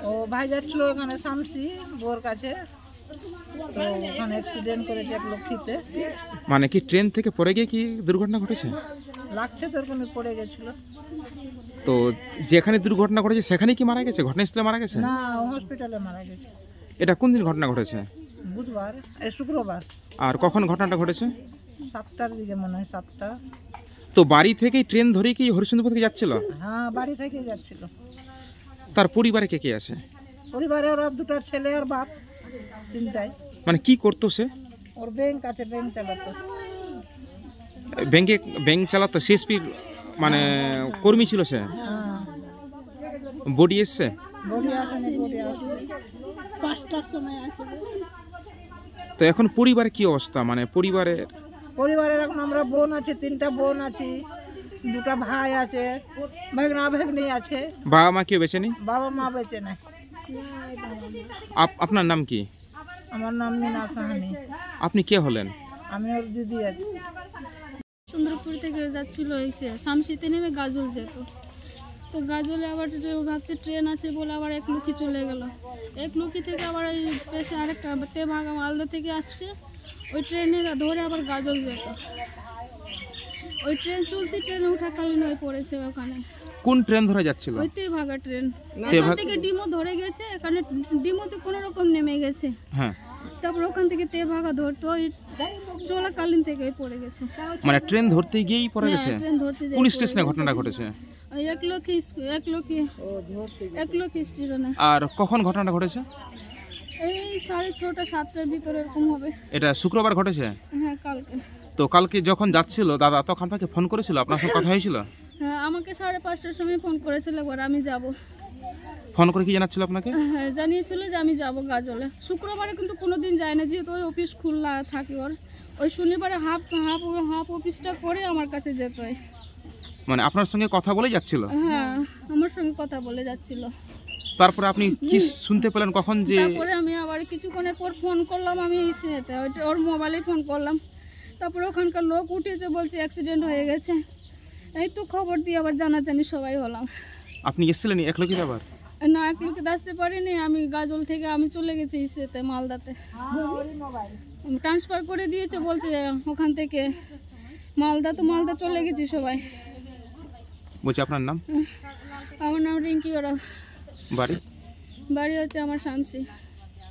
ও ভাই যাচ্ছিল ওখানে শামসি বোর কাছে, তো ওখানে অ্যাক্সিডেন্ট করেছে এক লক্ষ্মীতে। মানে কি ট্রেন থেকে পড়ে গিয়ে কি দুর্ঘটনা ঘটেছে? লাগছে তোর কোনো পড়ে গেছিল। তো যেখানে দুর্ঘটনা ঘটেছে সেখানে কি মারা গেছে? ঘটনাস্থলে মারা গেছে না, হসপিটালে মারা গেছে। এটা কোন দিন ঘটনা ঘটেছে? বুধবার, শুক্রবার। আর কখন ঘটনাটা ঘটেছে? 7টার দিকে মনে হয়, 7টা। তো বাড়ি থেকেই ট্রেন ধরে কি হরিশ্চন্দ্রপুর থেকে যাচ্ছিল? হ্যাঁ, বাড়ি থেকে যাচ্ছিল। তার পরিবারে কে কে আছে? পরিবারে ওরা দুটো ছেলে আর বাপ, তিনটাই। মানে কি করতো সে? ওর ব্যাংক আছে, ব্যাংক চালাতো। ব্যাংক চালাতো, সিএসপি মানে কর্মী ছিল সে? হ্যাঁ। বডি এসছে? বডি আসেনি, বডি আসবে 5টার সময় আসবে। তো এখন পরিবারে কি অবস্থা? মানে পরিবারের এখন আমরা বোন আছে, 3টা বোন আছি, 2টা ভাই আছে, ভাগনা ভাগ্নি আছে। বাবা মা কেউ বেঁচে নেই? বাবা মা বেঁচে নাই। আপনার নাম কি? আমার নাম মিনা সাহানি। আপনি কে হলেন? আমি ওর দিদি আছি। চন্দ্রপুর থেকে যাচ্ছিল এসে শামসিতে নেমে গাজল যেত, তো গাজলে আবার ভাবছে ট্রেন আছে বলে আবার এক লক্ষ্মী চলে গেল। এক লক্ষ্মী থেকে আবার ওই পেশে আরেকটা তেভাগা মালদা থেকে আসছে, ওই ট্রেনে ধরে আবার গাজল যেত। ওই ট্রেন চলতি ট্রেনে উঠাকালীন হয়ে পড়েছে ওখানে। কোন ট্রেন ধরে যাচ্ছিল? ওই তেভাগা ট্রেন। এখান থেকে ডিমো ধরে গেছে, এখানে ডিমোতে কোনো রকম নেমে গেছে। হ্যাঁ, তারপর ওখান থেকে তেভাগা ধরতো, ওই চলাকালীন থেকে পড়ে গেছে। মানে ট্রেন ধরতে গিয়েই পড়ে গেছে? ট্রেন ধরতে কোন স্টেশনে ঘটনাটা ঘটেছে? এক লক্ষ্মী স্টেশনে। আর কখন ঘটনাটা ঘটেছে? এই 6:30 7টার ভিতরে এরকম হবে। এটা শুক্রবার ঘটেছে? হ্যাঁ, কালকে। তো কালকে যখন যাচ্ছিল দাদা তখন আপনাকে ফোন করেছিল? আপনার সঙ্গে কথা হয়েছিল? হ্যাঁ, আমাকে 5:30টার সময় ফোন করেছিল, একবার আমি যাব। ফোন করে কি জানাচ্ছিল আপনাকে? হ্যাঁ, জানিয়েছিল যে আমি যাব গাজলে। শুক্রবারে কিন্তু কোনোদিন যায় না, যেহেতু ওই অফিস খোলা থাকে ওর। ওই শনিবারে হাফ অফিসটা করে আমার কাছে যেত। মানে আপনার সঙ্গে কথা বলে যাচ্ছিল? হ্যাঁ, আমার সঙ্গে কথা বলে যাচ্ছিল। তারপরে আপনি কি শুনতে পেলেন কখন? যে তারপরে আমি আবার কিছুক্ষণের পর ফোন করলাম, আমি ওর মোবাইলে ফোন করলাম। তারপরে ওখানকার লোক উঠেছে, বলছে অ্যাক্সিডেন্ট হয়ে গেছে। এই তো খবর দিয়ে আবার জানাজানি সবাই হলাম। আপনি এসেছিলেন একলকে আবার? না, একলকে আসতে পারিনি, আমি গাজল থেকে আমি চলে গেছি ইসেতে, মালদাতে। ট্রান্সফার করে দিয়েছে বলছে ওখান থেকে মালদা, তো মালদা চলে গেছি সবাই। বলছি আপনার নাম, আমার নাম রিঙ্কি ওরা, বাড়ি? বাড়ি হচ্ছে আমার শামসি।